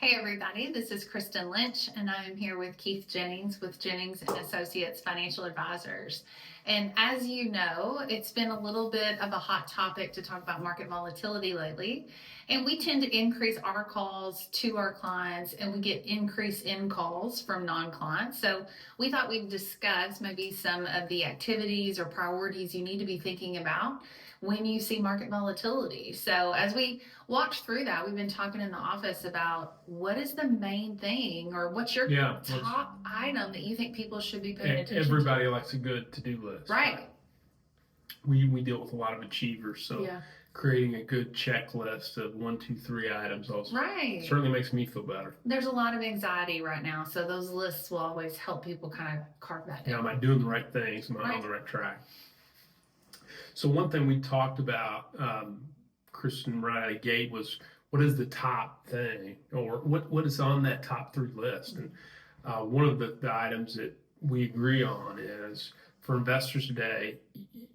Hey everybody, this is Kristen Lynch and I'm here with Keith Jennings with Jennings and Associates Financial Advisors. And as you know, it's been a little bit of a hot topic to talk about market volatility lately. And we tend to increase our calls to our clients and we get increase in calls from non-clients. So we thought we'd discuss maybe some of the activities or priorities you need to be thinking about when you see market volatility. So as we walked through that, we've been talking in the office about what is the main thing or what's your top item that you think people should be paying attention Everybody likes a good to-do list. Right. We deal with a lot of achievers, so creating a good checklist of 1, 2, 3 items also certainly makes me feel better. There's a lot of anxiety right now, so those lists will always help people kind of carve that down. Am I doing the right things? Am I on the right track? So one thing we talked about, Kristen, right out of the gate was what is the top thing or what is on that top 3 list? And one of the items that we agree on is for investors today,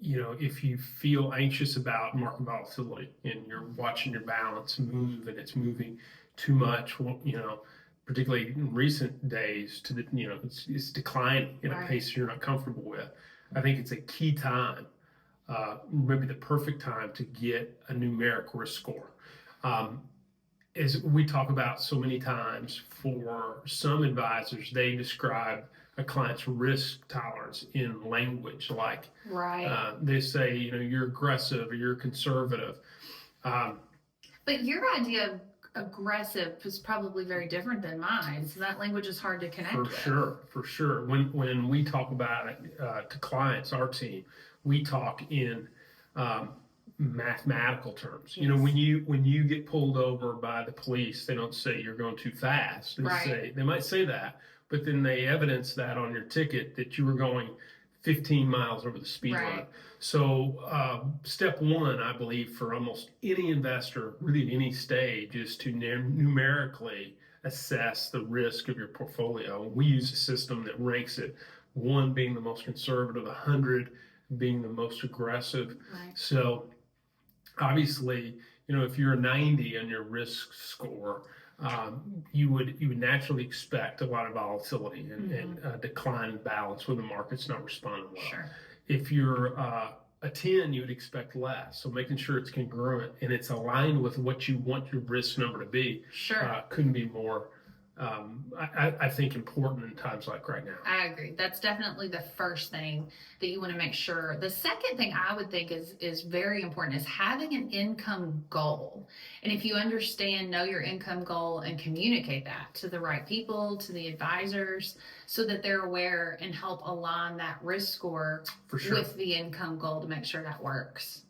if you feel anxious about market volatility and you're watching your balance move and it's moving too much, particularly in recent days it's declining in a pace you're not comfortable with. I think it's a key time. Maybe the perfect time to get a numeric risk score. As we talk about so many times, for some advisors, they describe a client's risk tolerance in language like they say, you're aggressive or you're conservative. But your idea of aggressive is probably very different than mine, so that language is hard to connect with. For sure. When we talk about it to clients, our team, we talk in mathematical terms. When you get pulled over by the police, they don't say you're going too fast. They might say that, but then they evidence that on your ticket that you were going 15 miles over the speed limit. So step one, I believe, for almost any investor, really at any stage, is to numerically assess the risk of your portfolio. We use a system that ranks it, 1 being the most conservative, 100 being the most aggressive. So obviously, if you're a 90 on your risk score, you would naturally expect a lot of volatility and decline in balance when the market's not responding well. If you're a 10, you would expect less. So making sure it's congruent and it's aligned with what you want your risk number to be couldn't be more I think important in times like right now. I agree. That's definitely the first thing that you want to make sure. The second thing I would think is very important is having an income goal. And if you know your income goal and communicate that to the right people, to the advisors, so that they're aware and help align that risk score with the income goal to make sure that works.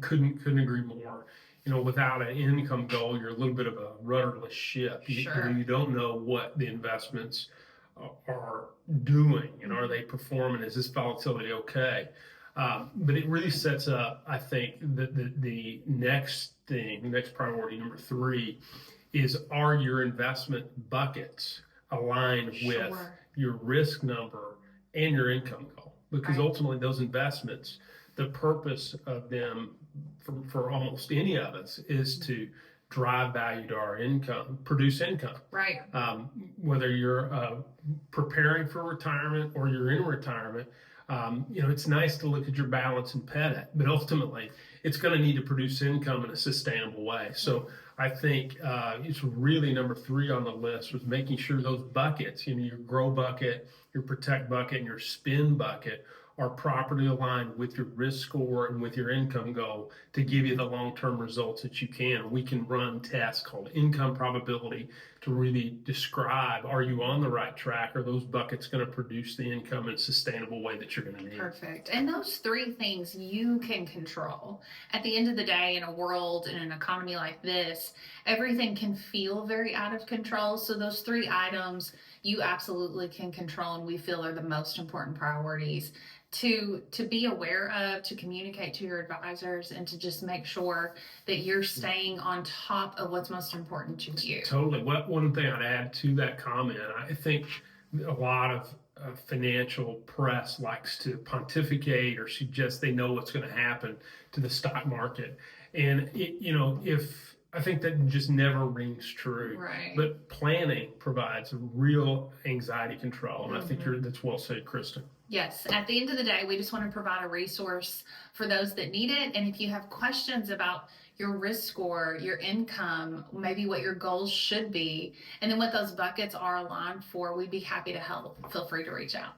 Couldn't agree more. Without an income goal, you're a little bit of a rudderless ship. You don't know what the investments are doing, and are they performing? Is this volatility okay? But it really sets up, I think, the next thing, the next priority, number 3, is are your investment buckets aligned with your risk number and your income goal? Because ultimately those investments, the purpose of them for almost any of us is to drive value to our income, produce income. Whether you're preparing for retirement or you're in retirement, it's nice to look at your balance and pet it, but ultimately it's going to need to produce income in a sustainable way. So I think it's really number 3 on the list was making sure those buckets, your grow bucket, your protect bucket, and your spend bucket are properly aligned with your risk score and with your income goal to give you the long-term results that you can. We can run tests called income probability to really describe, are you on the right track? Are those buckets going to produce the income in a sustainable way that you're going to need? Perfect. And those 3 things you can control. At the end of the day, in a world, in an economy like this, everything can feel very out of control. So those 3 items you absolutely can control and we feel are the most important priorities to be aware of, to communicate to your advisors, and to just make sure that you're staying on top of what's most important to you. Totally. One thing I'd add to that comment, I think a lot of financial press likes to pontificate or suggest they know what's going to happen to the stock market. And if I think that just never rings true. Right. But planning provides real anxiety control, and I think Mm-hmm. that's well said, Kristen. Yes, at the end of the day, we just want to provide a resource for those that need it. And if you have questions about your risk score, your income, maybe what your goals should be, and then what those buckets are aligned for, we'd be happy to help. Feel free to reach out.